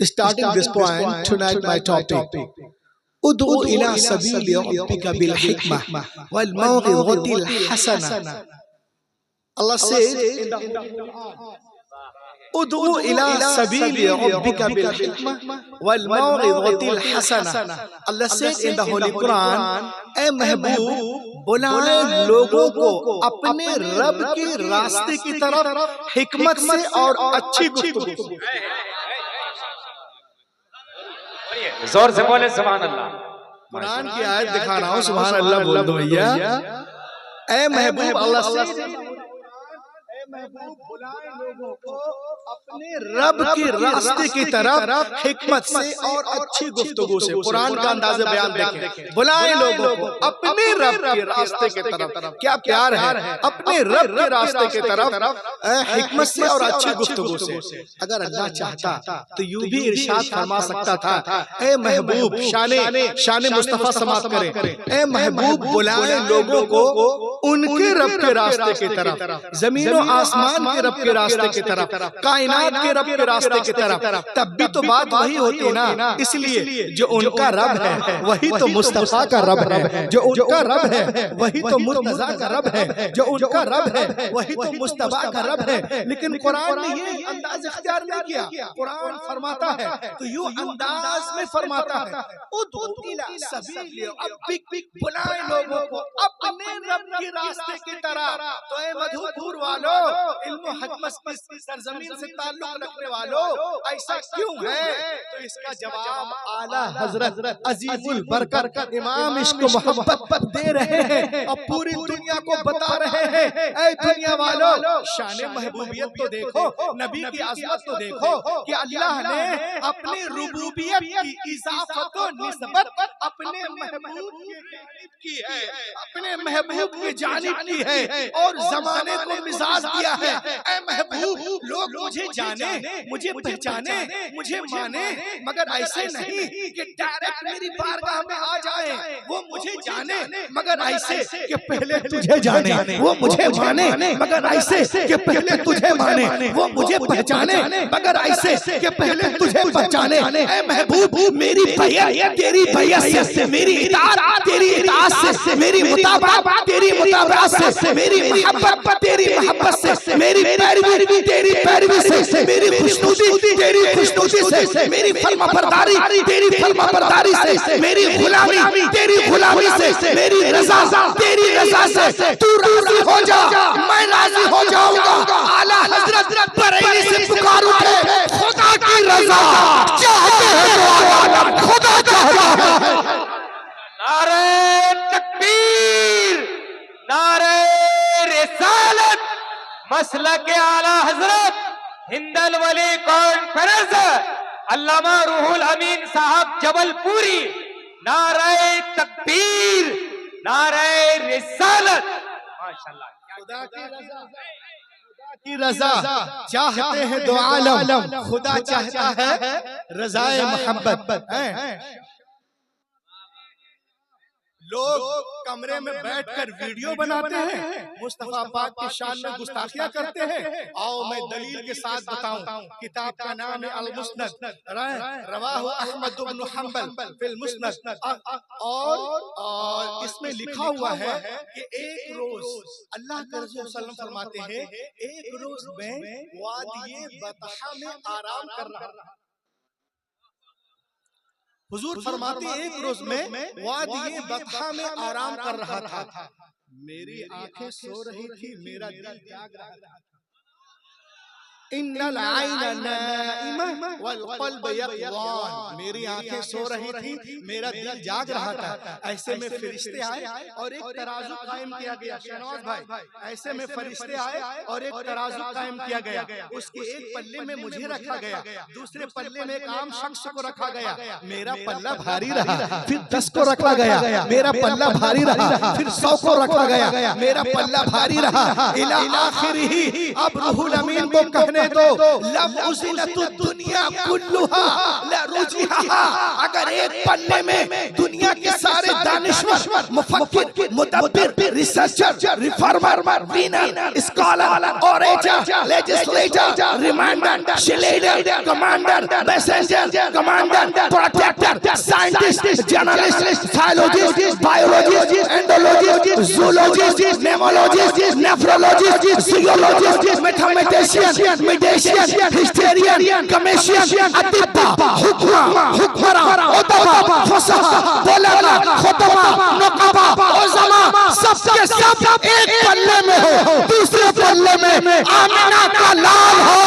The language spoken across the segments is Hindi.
Starting this point, tonight my topic. Ud'u ila sabili rabbika bil hikmah wal maw'izatil hasanah. Allah says in the Ud'u ila sabili rabbika bil hikmah wal maw'izatil hasanah. Allah says in the Holy Quran, ए महबूब बुलाए लोगों को अपने रब के रास्ते की तरफ हिकमत से और अच्छी गुफ्तगू। जोर से बोले सुभान अल्लाह। कुरान की आयत दिखा रहा हूँ, सुभान अल्लाह बोल दो भैया। ऐ महबूब, अल्लाह से महबूब बुलाए लोगों को अपने रब के रास्ते की तरफ हिकमत से और अच्छी गुफ्तगू से। कुरान का अंदाज़े बयान देखें, बुलाए लोगों को अपने रब के रास्ते की तरफ। क्या प्यार है, अपने रब के रास्ते की तरफ हिकमत से और अच्छी गुफ्तगू से। अगर अल्लाह चाहता तो यूं भी इरशाद फरमा सकता था, ए महबूब, शान मुस्तफा समात करें, ए महबूब बुलाए लोगों को उनके रब के रास्ते की तरफ, जमीनों आसमान के रब के रास्ते की तरफ, कायनात के रब के रास्ते की तरफ। तब भी तो बात वही होती ना। इसलिए जो उनका रब है वही तो मुस्तफा का रब है, जो उनका रब है वही तो मुर्तजा का रब है, जो उनका रब है वही तो मुस्तफा का रब है। लेकिन कुरान ने ये अंदाज इख्तियार नहीं किया। कुरान फरमाता है तो यूं अंदाज में फरमाता है, उदू इला सबील रब्बिक, बुलाए लोगों को अपने रब के रास्ते की तरफ। तो ए मधुपुर वालों, इल्म हकमत की सरजमीन से ताल्लुक रखने वालों, ऐसा क्यों है? तो इसका जवाब आला हजरत अजीजुल बरकत इमाम इश्क मोहब्बत दे रहे हैं और पूरी दुनिया को बता रहे हैं, ऐ दुनिया वालों, शान महबूबियत तो देखो, नबी की अज़मत तो देखो कि अल्लाह ने अपनी रुबूबियत की इजाफत और निस्बत अपने महबूब की है, अपने महबूब की जानिब की है और जमाने को मिजाज दिया है। ऐ महबूब, लोग मुझे जाने, मुझे पहचाने, मुझे माने, मगर ऐसे नहीं कि डायरेक्ट मेरी बारगाह में आ जाए। वो मुझे जाने मगर ऐसे कि पहले तुझे जाने, वो मुझे माने मगर ऐसे कि पहले तुझे माने, वो मुझे पहचाने मगर ऐसे कि पहले तुझे पहचाने। ऐ महबूब, मेरी बैयत तेरी बैयत से, मेरी इताअत तेरी इताअत से, मेरी मुताबात तेरी मुताबात से, मेरी मोहब्बत तेरी मोहब्बत से, मेरी पैरवी तेरी पैरवी से, मेरी खुशनुदी तेरी खुशनुदी से, मेरी फरमाबरदारी तेरी फरमाबरदारी से, मेरी गुलामी तेरी गुलामी से, मेरी रज़ा तेरी रज़ा से। तू राज़ी हो जा, मैं राज़ी हो जाऊंगा। आला हज़रत बरेली से पुकार उठे, खुदा की रज़ा चाहते हैं तो आलम खुदा चाहता है। नारे तकबीर, नारे रिसालत, मसलक आला हजरत हिंदल वली कॉन्फ्रेंस अल्लामा रूहुल अमीन साहब जबलपुरी। नारे तकबीर, नारे रिसालत। माशाल्लाह, खुदा की रज़ा चाहते हैं दो आलम, खुदा चाहता है रज़ाए मोहब्बत। लोग कमरे में बैठकर वीडियो बनाते हैं, मुस्तफा पाक की शान में गुस्ताखियां करते हैं। आओ मैं दलील के साथ बताऊं, किताब का नाम है अल मुस्नद, रवाहु अहमद इब्न हंबल फिल मुस्नद, और इसमें लिखा हुआ है कि एक रोज अल्लाह के रसूल सल्लल्लाहु अलैहि वसल्लम फरमाते हैं, एक रोज मैं वादिये बतहा में आराम कर रहा था। हुजूर फरमाते एक रोज में वादिये बतहा में आराम कर रहा था, मेरी आंखें सो रही थी, मेरा दिल जाग रहा था। इन्नल आइना नाइमा वल क़ल्ब यक़ज़ान, मेरी आंखें सो रही थी, मेरा दिल जाग रहा था। ऐसे में फरिश्ते आए और एक तराजू कायम किया गया। शहनवाज भाई, ऐसे में फरिश्ते आए और एक तराजू कायम किया गया। उसके एक पल्ले में मुझे रखा गया, दूसरे पल्ले में एक आम शख्स को रखा गया। मेरा पल्ला भारी रहा, फिर 10 को रखा गया। मेरा पल्ला भारी रहा, फिर 100 को रखा गया। मेरा पल्ला भारी रहा इला आखिरी। अब रूहुल अमीन को कहने तो लब उज़िलतुद दुनिया कुल्लुहा लरुजिहा। अगर एक पन्ने में दुनिया के सारे दानिश्वर, मुफक्किर, मुदब्बिर, researcher, reformer, winner, scholar, orator, legislator, रिमांडर, शिलेडर, commander, messenger, commander, protector, scientist, journalist, philologist, biologist, एंडोलॉजिस्ट, ज़ूलॉजिस्ट, नेमोलॉजिस्ट, नेफ्रोलॉजिस्ट, जियोलॉजिस्ट, मैथमेटिशियन, मेडिशियन, हिस्टेरियन, कमेशियन, अतिब्बा, हुक्मरा, उदबा, फसहा, बुलगा, खुतबा, नुकबा, उज़मा, सबके सब एक पल्ले में हो, दूसरे पल्ले में आमिना का लाल हो।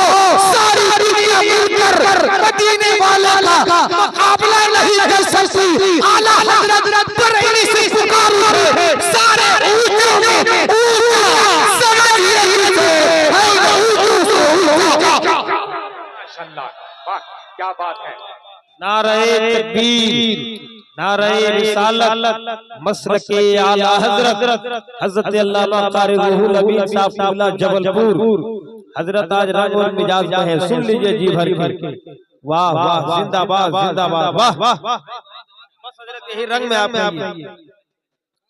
सारी दुनिया मिलकर मदीने वाले का मुकाबला नहीं कर सकती। आला हज़रत बरेली से पुकार उठे, सारे ऊंचों में माशाअल्लाह, वाह क्या बात है। नारे तकबीर, नारे रिसालत, मसलके आला हजरत हजरत अल्लामा कारी रूहुल अमीन साहब जबलपुर हजरत आज रंग और मिजाज में है, सुन लीजिए जी भर के। वाह वाह, जिंदाबाद जिंदाबाद, वाह वाह। बस हजरत यही रंग में आप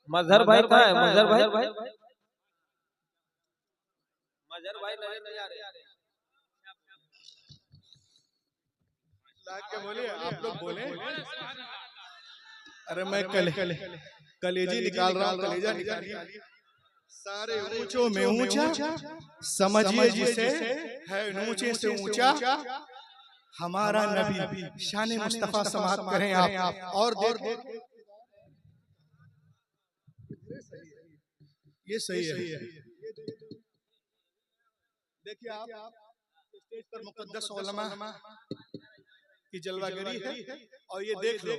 मजहर भाई कहाँ है? मजहर भाई, मजहर भाई नजर नहीं आ रहे। के बोले, आप लोग बोले। अरे मैं कलेजी निकाल रहा हूँ, कलेजा निकालिए। सारे ऊंचों में ऊंचा समझिए जिसे है, ऊंचे से ऊंचा हमारा नबी। शान मुस्तफा समात करें आप। और ये सही है। देखिए आप स्टेज पर मुकद्दस उलमा की जलवागरी है, और ये देख लो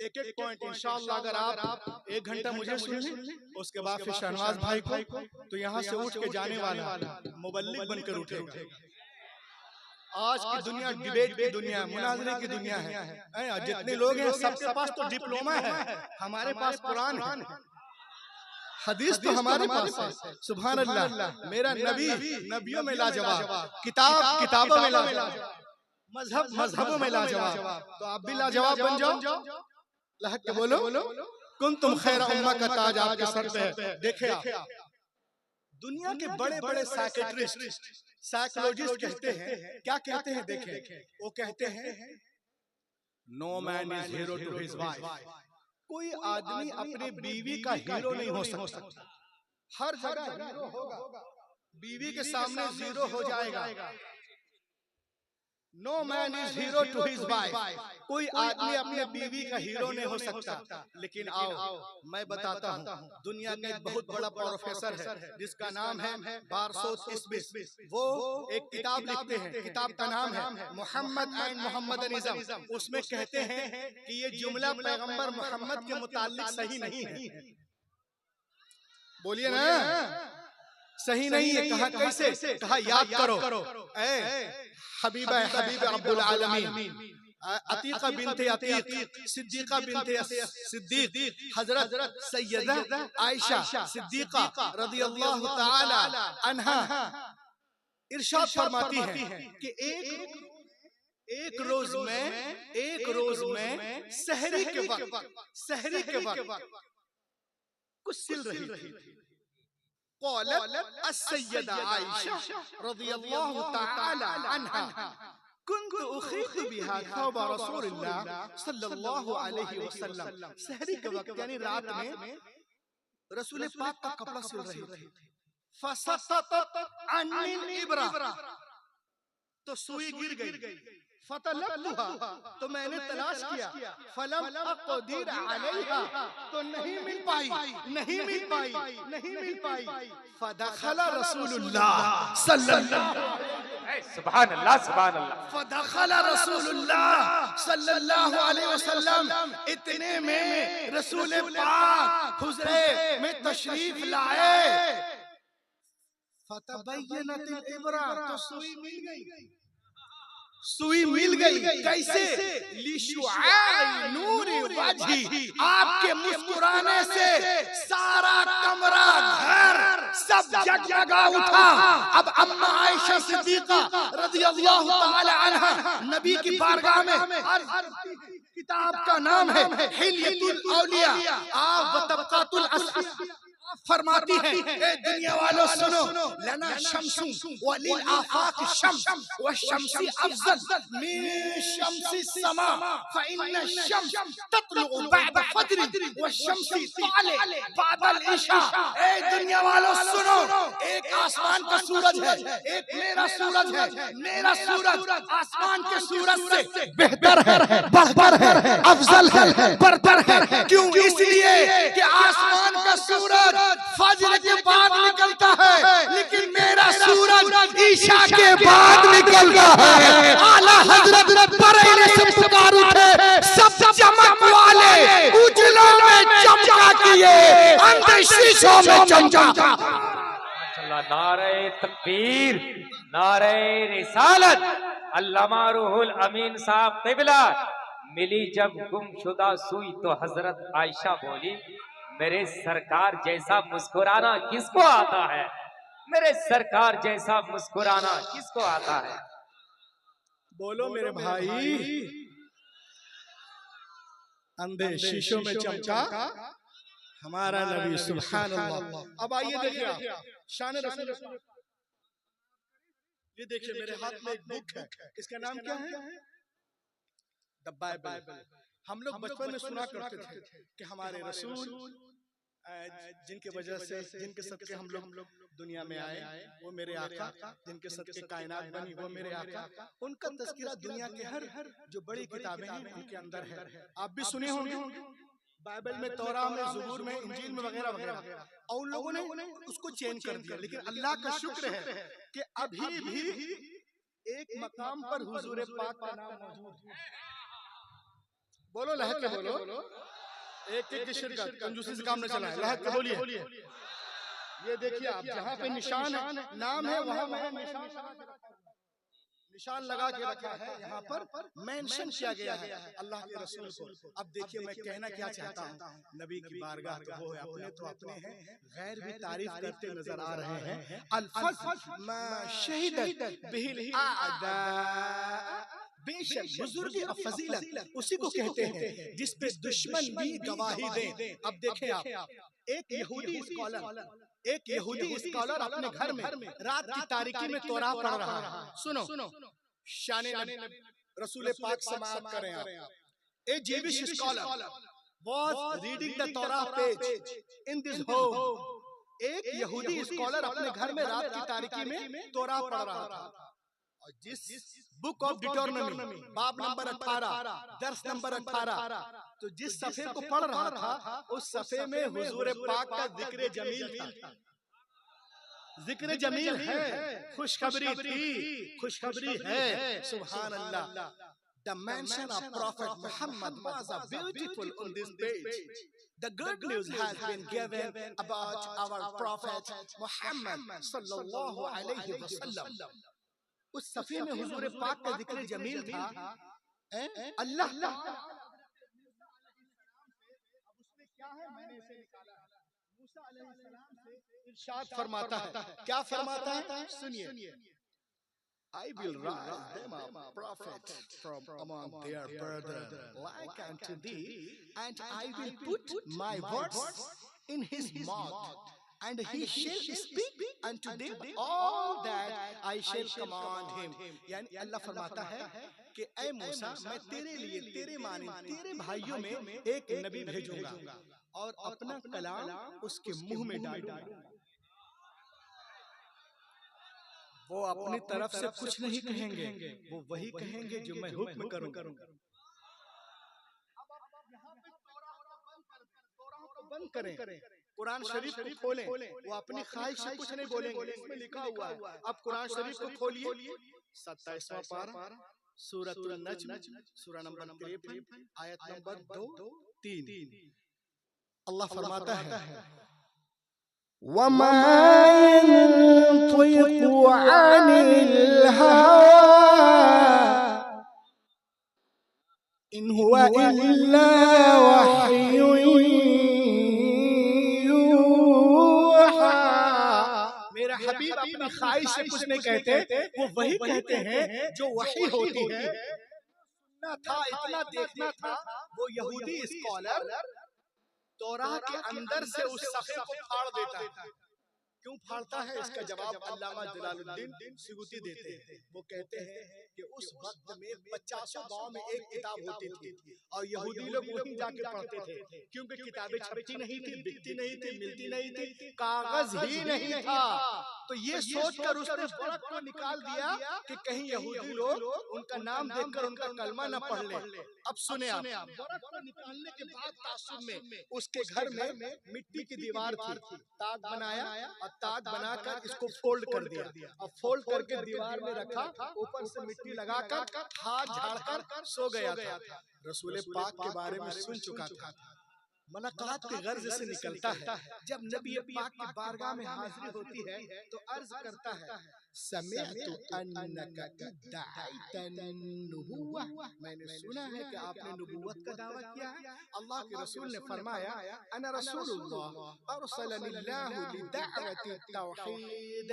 एक एक पॉइंट इंशाअल्लाह। अगर आप 1 घंटा मुझे सुन लें, उसके बाद फिर शहनवाज भाई को, तो यहाँ से उठ के जाने वाला मुबल्लिग बनकर उठेगा। आज की दुनिया डिबेट की दुनिया, मुनाजरे की दुनिया है। जितने लोग हैं सबके पास तो डिप्लोमा है, हमारे पास कुरान है, हदीस तो हमारे पास है। सुभान अल्लाह। मेरा नबी नबियों में लाजवाब, किताब किताबों में लाजवाब, मजहब मजहबों में लाजवाब। तो आप भी लाजवाब बन जाओ। लहक के बोलो, कुंतुम खैरा उम्मा का ताज आपके सर पे है। देखिए आप दुनिया के बड़े बड़े साइकियाट्रिस्ट, साइकोलॉजिस्ट कहते हैं, क्या कहते हैं? देखें, वो कहते हैं no man is hero to his wife. कोई आदमी अपने बीवी का हीरो नहीं हो सकता। हर जगह हीरो होगा, बीवी के सामने जीरो हो जाएगा। No man is hero to his wife. कोई आदमी अपने बीवी का हीरो नहीं हो सकता। लेकिन आओ मैं बताता हूँ, दुनिया का एक बहुत बड़ा प्रोफेसर है जिसका नाम है बारसोत इस्बिस। वो एक किताब लिखते हैं, किताब का नाम है मोहम्मद एंड मोहम्मदनिज्म। उसमें कहते हैं कि ये जुमला पैगंबर मोहम्मद के मुताल्लिक सही नहीं है। बोलिए ना, सही नहीं है। कहा कैसे? कहा याद करो, हबीबा हबीब अब्दुल आलमीन, अतीका बिनते अतीक, सिद्दीका बिनते सिद्दीक, हजरत सैयदा आयशा सिद्दीका रज़ियल्लाहु ताला अन्हा इरशाद फरमाती हैं कि एक रोज में सहरी के वक्त कुछ सिल रही थी। क़ालत अस्सय्यदा आयशा रज़ियल्लाहु ताला अन्हा कुन्तु उखीतु बिहा थौब रसूलिल्लाह सल्लल्लाहु अलैहि वसल्लम। सहरी के वक्त यानी रात में रसूल पाक का कपड़ा सिल रही थी। फसतत अन्नी इब्रा, तो सुई गिर गई। फतलतुहा, तो मैंने तलाश किया। फलम अक़दिर अलैहा, तो नहीं मिल पाई। फदखला रसूलुल्लाह सल्लल्लाहु सुभान अल्लाह, सुभान अल्लाह। फदखला रसूलुल्लाह सल्लल्लाहु अलैहि वसल्लम, इतने में रसूल पाक हुजरे में तशरीफ लाए। फतबय्यनतिल इब्रा, तो सुई मिल गई। सुई मिल गई। कैसे? लिशुआई नूरी वजही, आपके मुस्कुराने से सारा कमरा घर सब जगमगा उठा। अब अम्मा आयशा सिद्दीका रज़ियल्लाहु ताला अन्हा नबी की बारगाह में, किताब का नाम है हिल्यतुल औलिया व तबक़ातुल अस्फिया, फरमाती है ए दुनिया वालों सुनो, लना शम्सु व लिल आफाक शम्स व शम्सी अफज़ल मिन शम्सी समा फ़इन्न शम्स ततलु बअद फज्र व शम्सी ताले बअदल इशा। ए दुनिया वालों सुनो, एक आसमान का सूरज है, एक मेरा सूरज है। मेरा सूरज आसमान के सूरज से बेहतर है, बढ़तर है, अफजल है, बरतर है। क्यों? इसलिए कि आसमान का सूरज फजर के बाद निकलता है, लेकिन मेरा सूरज ईशा के बाद निकलता है। आला हजरत बरेली से पुकार उठे, सब चमक वाले उजलों में चमका किए, अंदर शीशों में चमका। नारे तकबीर, नारे रिसालत। अल्लामा रूहुल अमीन साहब क़िबला। मिली जब गुमशुदा सुई तो हजरत आयशा बोली, मेरे सरकार जैसा मुस्कुराना किसको आता है? मेरे सरकार जैसा मुस्कुराना किसको आता है? बोलो मेरे भाई। अंधे शीशों में चमका हमारा नबी, सुभान अल्लाह। अब आइए देखिए शान रसूल। ये देखिए मेरे हाथ में एक बुक है, इसका नाम क्या है? The Bible. हम लोग बचपन में सुना करते थे कि हमारे रसूल जिनके वजह से, जिनके सदके हम लोग दुनिया में आए, वो मेरे आका, जिनके सदके कायनात बनी वो मेरे आका। उनका तज़किरा दुनिया के हर जो बड़ी किताबें हैं उनके अंदर है। आप भी सुने होंगे बाइबल में, तौरा में, ज़बूर में, इंजील में वगैरह वगैरह। और उन लोगों ने उसको चेंज कर दिया, लेकिन अल्लाह का शुक्र है कि अभी भी एक मकाम पर हुजूर पाक का नाम मौजूद है। बोलो लहक के बोलो, एक एक की शिरकत, कंजूसी से काम न चलाएं, लहक के बोलिए। ये देखिए आप, जहाँ पे निशान है, नाम है, वहाँ निशान लगा के रखा है, यहाँ पर मेंशन किया गया है अल्लाह के रसूल को। अब देखिए मैं कहना क्या चाहता हूँ, नबी की बारगाह तो वो है, अपने तो अपने हैं, गैर भी तारीफ करते नजर आ रहे हैं। अल-फज़्ल मा शहीदत बिहिल आदा, बेशक बुजुर्ग और फजीलत उसी को कहते हैं जिस पे दुश्मन भी गवाही दें। अब देखें आप, एक यहूदी स्कॉलर अपने घर में रात की तारीकी में तौराह पढ़ रहा है। सुनो, शान रसूल पाक समाअत करें आप। A Jewish scholar was reading the Torah page in this home. एक यहूदी स्कॉलर अपने घर में रात की तारीकी में तौराह पढ़ रहा था, और जिस बुक ऑफ डिटोरनोमी बाब नंबर 18 दर्स नंबर 18, तो जिस सफ़े को पढ़ रहा था उस सफ़े में हुजूर पाक का जिक्र जमील था। जिक्र जमील है, खुशखबरी थी, खुशखबरी है, सुभान अल्लाह। The mention of Prophet Muhammad was a beautiful on this page. The good news has been given about our Prophet Muhammad sallallahu alaihi wasallam. उस सफ़े में हुजूर पाक का जिक्र जमील था। अल्लाह उसमें क्या है, मैंने इसे निकाला है। मूसा अलैहिस्सलाम से इरशाद फरमाता है, क्या फरमाता है? सुनिए। I will rise them up prophet from among their brethren like unto thee, and I will put my words in his mouth, and he shall speak unto them all that I shall command him. यानी अल्लाह फरमाता है कि ऐ मूसा, मैं तेरे लिए, तेरे मानिंद, तेरे भाइयों में एक नबी भेजूंगा और अपना कलाम उसके मुंह में डालूंगा। वो अपनी तरफ से कुछ नहीं कहेंगे, वो वही कहेंगे जो मैं हुक्म करूंगा। अब आप यहाँ पे तौराह को बंद करें, कुरान शरीफ को खोलें, वो अपनी ख्वाहिश से कुछ नहीं बोलेंगे, इसमें लिखा हुआ है। अब कुरान शरीफ को खोलिए, 27वां पारा, सूरह नज्म, सूरा नंबर 53, आयत नंबर 2-3। अल्लाह फरमाता है, वमा यंतिक़ु अनिल हवा इन हुआ इल्ला वह्युन यूहा। मेरा हबीब अपनी ख्वाहिश से कुछ नहीं कहते, वो वही कहते हैं जो वही होती है। इतना था, इतना देखना था। वो यहूदी स्कॉलर तौराह के अंदर से उस सफ़े को फाड़ देता है। क्यों फाड़ता है इसका जवाब अल्लामा जलालुद्दीन सुयूती देते हैं। वो कहते हैं कि उस वक्त में 50 गांव में एक किताब होती थी और यहूदी लोग वहीं जाके पढ़ते थे, क्योंकि किताबें छपती नहीं थी, बिकती नहीं थी, मिलती नहीं थी, कागज ही नहीं था। तो ये सोचकर उसने वरक को निकाल दिया कि कहीं यहूदी लोग उनका नाम देखकर उनका कलमा न पढ़ ले। अब सुने आप, वरक को निकालने के बाद तासुब में उसके घर में मिट्टी की दीवार थी, ताक बनाया और ताक बनाकर इसको फोल्ड कर दिया और फोल्ड करके दीवार में रखा, ऊपर से मिट्टी लगाकर हाथ झाड़कर सो गया था। रसूल पाक के बारे में सुन चुका था, मुलाकात के गर्ज से निकलता है। जब नबी पाक की बारगाह में हाजिरी होती है तो अर्ज करता है, समिअतु अन्नका इद्दअइतन नुबुव्वह, मैंने सुना है कि आपने नबूवत का दावा किया है। अल्लाह के रसूल ने फरमाया, अना रसूलुल्लाह अरसलनिल्लाहु लिदअवति तौहीद,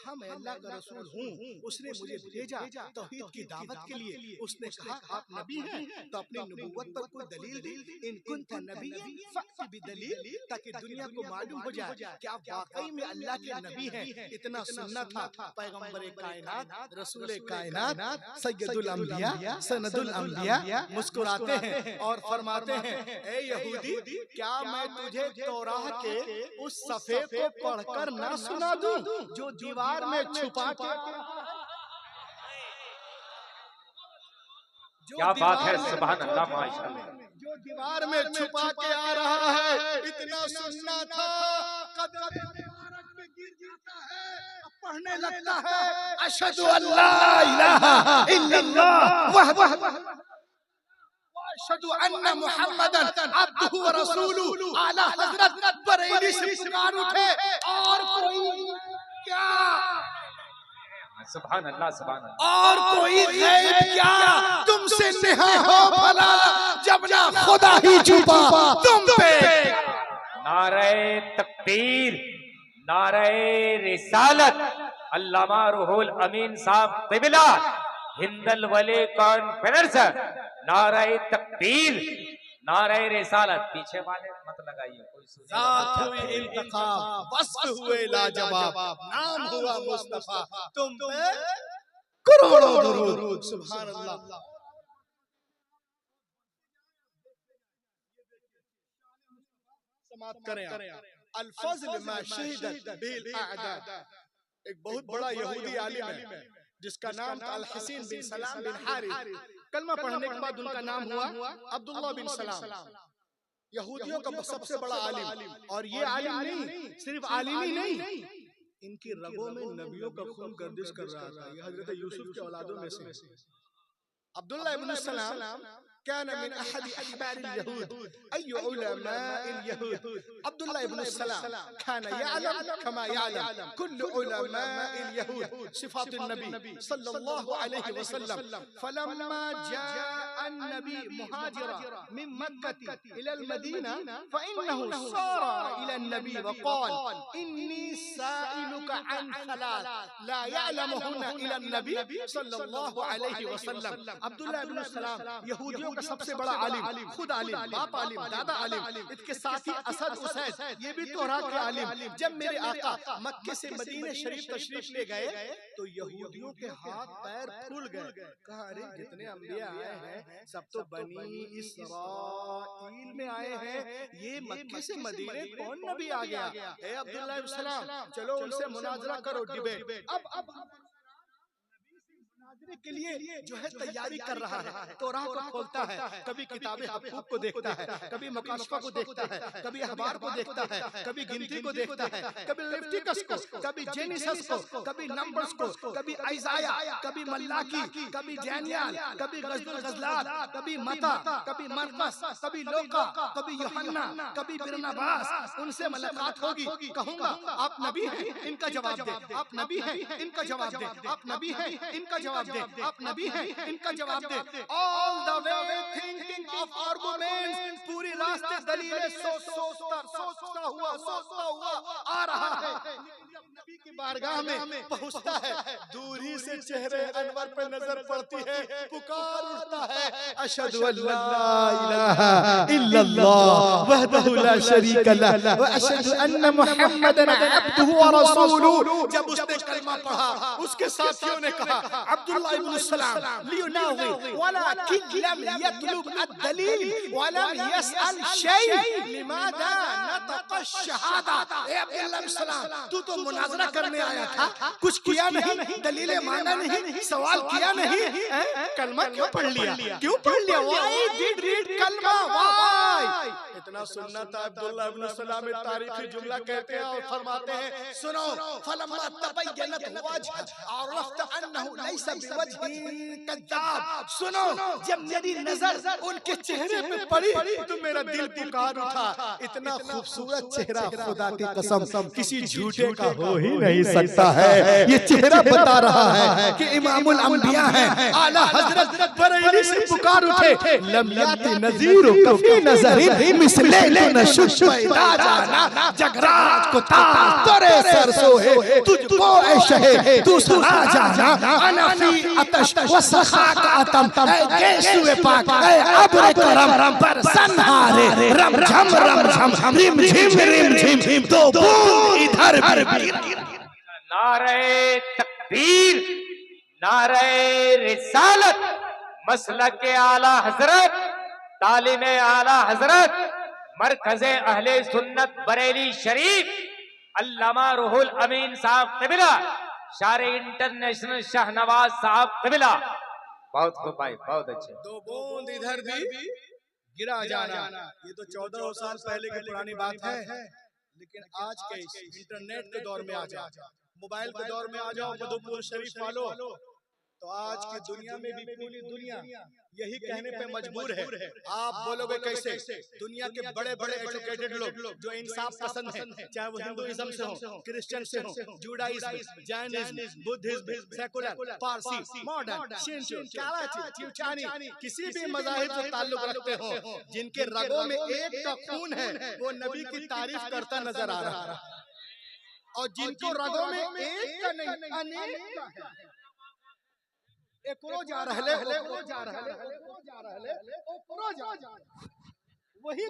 हम अल्लाह का रसूल हूँ, उसने मुझे भेजा तौहीद की दावत के लिए। उसने कहा आप नबी हैं तो अपनी नबूवत पर कोई दलील दी, इन कुंत नबिय्यन फअति बिदलील, ताकि दुनिया को मालूम हो जाए कि आप वाकई में अल्लाह के नबी हैं। इतना सुनना था। पैगंबर कायनात, रसूल कायनात, सैयदुल अंबिया, सनदुल अंबिया मुस्कुराते हैं और फरमाते हैं, ए यहूदी, क्या मैं तुझे तौराह के उस सफ़े को पढ़कर ना सुना दूं जो दीवार में छुपा के। क्या बात है, सुभान अल्लाह, माशाअल्लाह। जो दीवार में छुपा के आ रहा है, इतना सुनना था। कदम मुबारक में गिर जाता है, पढ़ने लगता है, अशहदु अल्ला इलाहा इल्लल्लाह वहदहु व अशहदु अन्ना मुहम्मदन अब्दुहु व रसूलुहु। आला हजरत बरेली से पुकार उठे, और कोई क्या, सुभान अल्लाह, सुभान अल्लाह, और कोई गैब क्या तुमसे नेहा हो भला, जब ना खुदा ही छुपा तुम पे। नारे तकबीर, नारे रिसालत, अल्लामा रूहुल अमीन साहब क़िबला हिंदल वली कॉन्फ्रेंस, नारे तकबीर, नारे रिसालत। पीछे वाले मत लगाइए, कोई ज़ात हुई इंतखाब, वस्फ़ हुए लाजवाब, नाम हुआ मुस्तफा, तुम पे करोड़ों दुरूद। सुभान अल्लाह। समाप्त करें। अल-फज़्ल मा शहिदत बिल अअदाद, एक बहुत बड़ा यहूदी आलिम है जिसका नाम था अल-हसीन बिन सलाम बिन हारिस। कलमा पढ़ने के बाद उनका नाम हुआ अब्दुल्लाह बिन सलाम। यहूदियों का सबसे बड़ा आलिम, और ये आलिम नहीं, सिर्फ आलिम ही नहीं, इनकी रगों में नबियों का खून गर्दिश कर रहा था। ये हजरत यूसुफ के औलादों में से अब्दुल्लाह इब्न सलाम कान मिन अहद अहबार यहूद अय्यु उलमाए यहूद। अब्दुल्लाह इब्न सलाम कान यअलम कमा यअलम कुल्लु उलमाए यहूद सिफात नबी सल्लल्लाहु अलैहि वसल्लम। फलम्मा जाअ अन्नबी मुहाजिरा मिन मक्का इला अल-मदीना फइन्नहु सारा इला अन्नबी वक़ाल इन्नी साइलुका अन थलाथ ला यअलमुहुन्ना इला अन्नबी सल्लल्लाहु अलैहि वसल्लम। अब्दुल्लाह इब्न सलाम यहूदियों का सबसे बड़ा आलिम, खुद आलिम, बाप आलिम, दादा आलिम, इसके साथ ही असद उसैद ये भी तोरा के आलिम। जब मेरे आका मक्के से मदीने शरीफ तशरीफ ले गए तो यहूदियों के हाथ पैर फूल गए। कहा, अरे जितने अंबिया आए हैं सब तो बनी इसराइल में आए हैं, ये मक्के से मदीने कौन नबी आ गया? ए अब्दुल्लाह इब्न सलाम, चलो उनसे मुनाजरा करो, डिबेट। अब के लिए जो है तैयारी कर रहा है, तौराह को खोलता है, कभी किताबे हबूब को देखता है, कभी मकाशफा को देखता है, कभी अखबार को देखता है, कभी गिनती को देखता है, कभी लेविटिकस को, कभी जेनेसिस को, कभी नंबर्स को, कभी आइज़ाया, कभी मल्लाकी, कभी डैनियल, कभी गज़ल गज़लात, कभी मता, कभी मरकस, कभी लोका, कभी यूहन्ना, कभी बरनबास। उनसे मुलाकात होगी, कहूंगा आप नबी हैं, इनका जवाब दे, आप नबी हैं, इनका जवाब दे, आप नबी हैं, इनका जवाब दे, आप नबी हैं, इनका जवाब दे। All the way thinking of arguments, पूरी रास्ते दलीलें सोचता हुआ आ रहा है। नबी की बारगाह में पहुंचता है, दूर ही से चेहरे अनवर पे नजर पड़ती है, पुकार उठता है, अशहदु अल्ला इलाहा इल्लल्लाह वहदहु ला शरीक लह व अशहदु अन्ना मुहम्मदन अब्दुहु व रसूलुहु। जब उसने कलमा पढ़ा, उसके साथियों ने कहा, अब्दुल्लाह इब्न सलाम लियुनावी वलाकिन लम यतलुब अद-दलील व लम यसअल शै लिमादा नतक़ अश-शहादा। ए अब्दुल्लाह इब्न सलाम, तू तो मुनाजरा करने आया था, कुछ किया नहीं, दलीलें मांगा नहीं, सवाल किया नहीं, कलमा क्यों पढ़ लिया? क्यों पढ़ लिया? व्हाई डिड रीड कलमा? व्हाई? इतना सुनना था। अब्दुल्लाह इब्न सलाम में तारीखी जुमला कहते हैं और फरमाते हैं, सुनो, फलम्मा तबय्यनत वजह अरफ्त अन्नहु लैसा बिवजहिन कज़्ज़ाब। सुनो, जब मेरी नजर उनके चेहरे पे पड़ी तो मेरा दिल पुकार उठा, इतना खूबसूरत चेहरा खुदा की कसम किसी झूठे का हो ही नहीं सकता है। ये चेहरा बता रहा है कि इमामुल अंबिया है, आला हजरत बरेली से पुकार उठे, लम याति नज़ीर कफी नज़री मिसले नशुश पैदा जाना, जगरात को ताज तोरे सर सोहे, तुझको ऐ शहे तू सुना जाना, अनफी अतश व सखाक अतम, ऐ गेसुए पाक, ऐ अब्र करम पर सनहारे, रम झम रिम झिम तो बूंद इधर भी। नारे तकबीर, नारे रिसालत, मसलक आला हजरत, तालीम आला हजरत, मरकज़े अहले सुन्नत बरेली शरीफ, अल्लामा रूहुल अमीन साहब क़िबला, शारे इंटरनेशनल शाहनवाज साहब क़िबला। बहुत खूब भाई, बहुत अच्छे। दो बूंद इधर भी गिरा जाना, ये तो 1400 साल पहले की पुरानी बात है, लेकिन आज के इंटरनेट के दौर में आ जाओ, मोबाइल के दौर में आ जाओ मधुपुर शरीफ वालों, तो आज की दुनिया में भी पूरी दुनिया यही कहने पे मजबूर है। आप बोलोगे कैसे? दुनिया के बड़े बड़े एजुकेटेड लोग जो इंसाफ पसंद हैं, चाहे वो हिंदुइज्म से हो, क्रिश्चियन से हो, Judaism, Jainism, Buddhism, secular, Parsi, modern, Shinto, कालाची, चिवचानी, किसी भी मज़ाहिब से ताल्लुक रखते हो, जिनके रगों में एक का खून है, वो नबी की तारीफ करता नजर आ रहा है, और जिनको रगों में एक का नहीं अनेक का है, एकरो जा रहले, वही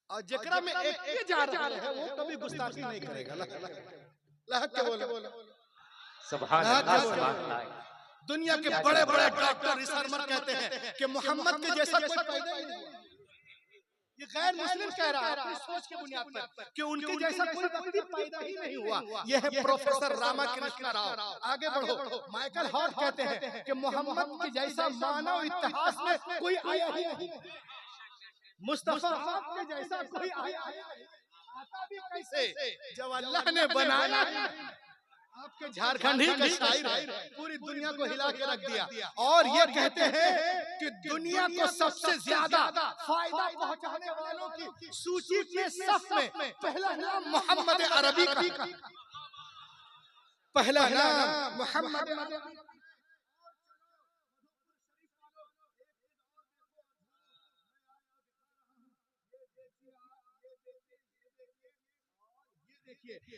और जेकरा में एक जा रहा है वो कभी गुस्ताखी नहीं करेगा। लहक के बोलो सुभान अल्लाह, सुभान अल्लाह। दुनिया के बड़े बड़े डॉक्टर रिसर्चर कहते हैं कि मोहम्मद के जैसा कोई पैदा ही नहीं हुआ। ये गैर मुस्लिम कह रहा है अपनी सोच के बुनियाद पर कि उनके जैसा कोई व्यक्ति पैदा ही नहीं हुआ। यह है प्रोफेसर रामाकृष्ण राव। आगे बढ़ो, माइकल हॉर्ट कहते हैं कि मोहम्मद के जैसा मानव इतिहास में कोई आया ही नहीं। मुस्तफा के जैसा कोई आया आता भी कैसे जब अल्लाह ने बनाया। आपके झारखंड ही का शायर है, पूरी दुनिया को हिला के रख दिया। और ये कहते हैं कि दुनिया को सबसे ज्यादा फायदा पहुंचाने वालों की सूची के सफ में पहला नाम मोहम्मद अरबी का, पहला नाम मोहम्मद।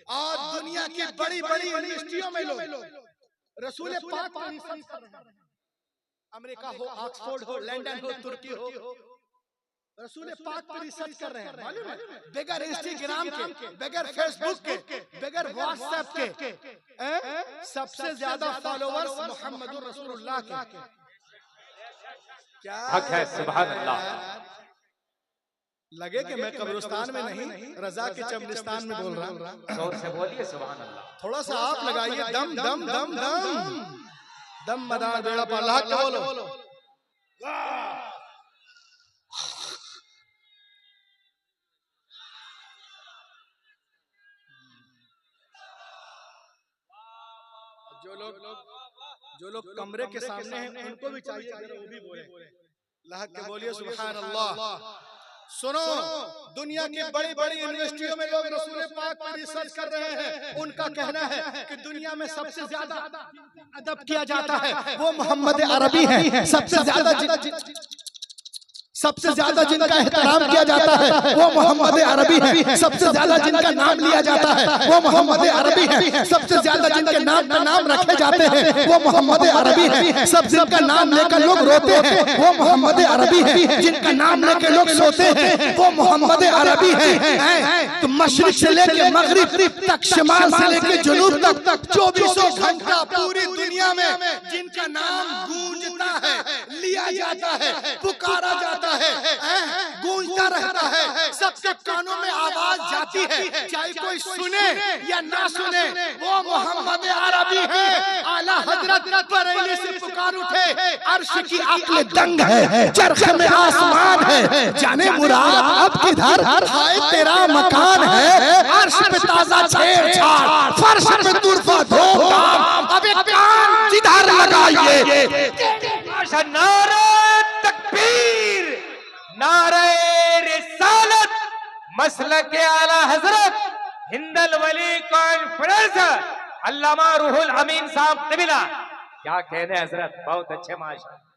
आज दुनिया की बड़ी बड़ी यूनिवर्सिटियों में लोग रसूल पाक पर रिसर्च कर रहे हैं। अमेरिका हो, ऑक्सफोर्ड हो, लंदन हो, तुर्की हो, रसूल पाक पर रिसर्च कर रहे हैं। मालूम है, बगैर इंस्टाग्राम के, बगैर फेसबुक के, बगैर व्हाट्सएप के सबसे ज्यादा फॉलोअर्स मोहम्मदुर रसूलुल्लाह के। क्या हक है, सुभान अल्लाह। लगे कि मैं कब्रिस्तान में नहीं, रजा के चबलिस्तान में बोल रहा हूँ। जोर से बोलिए सुभान अल्लाह। थोड़ा सा आप लगाइए दम दम दम दम दम मदार बेड़ा पर अल्लाह के बोलो। जो लोग कमरे के सामने हैं उनको भी चाहिए वो भी बोले। अल्लाह के बोलिए सुभान अल्लाह। सुनो, दुनिया की बड़ी बड़ी यूनिवर्सिटियों में लोग रसूल पाक पर रिसर्च कर रहे हैं। उनका कहना है कि दुनिया में सबसे ज्यादा अदब किया जाता है वो मोहम्मद अरबी है। सबसे ज्यादा जिनका एहतराम किया जाता है वो मोहम्मद अरबी है। सबसे ज्यादा जिनका नाम लिया जाता है वो मोहम्मद अरबी है। सबसे ज्यादा जिनके नाम पे नाम रखे जाते हैं वो मोहम्मद अरबी है। सब जिनका नाम लेकर लोग रोते हैं वो मोहम्मद अरबी है। जिनका नाम लेकर लोग सोते हैं वो मोहम्मद अरबी है। तो मशरिक से लेकर मगरिब तक, शिमाल से लेकर जुनूब तक 24 घंटा पूरी दुनिया में जिनका नाम गूंजता है, लिया जाता है, पुकारा जाता है, गूंजता रहता है, सबके कानों में आवाज जाती है, चाहे कोई सुने या ना सुने, वो मोहम्मद अरबी है। आला हजरत बरेली से पुकार उठे, अर्श की अक्ल दंग है, चरख में आसमान है, जाने मुराद अब किधर हाय तेरा मकान है। अर्श पे ताजा छेड़छाड़, फर्श पे तुरफा धूम, अब एक कान जिधर लगाइए। नारे तकबीर, नारे रिसालत, मसलक आला हजरत हिंदल वली कॉन्फ्रेंस, अल्लामा रूहुल अमीन साहब तिबिला। क्या कहने हजरत, बहुत अच्छे माशाअल्लाह।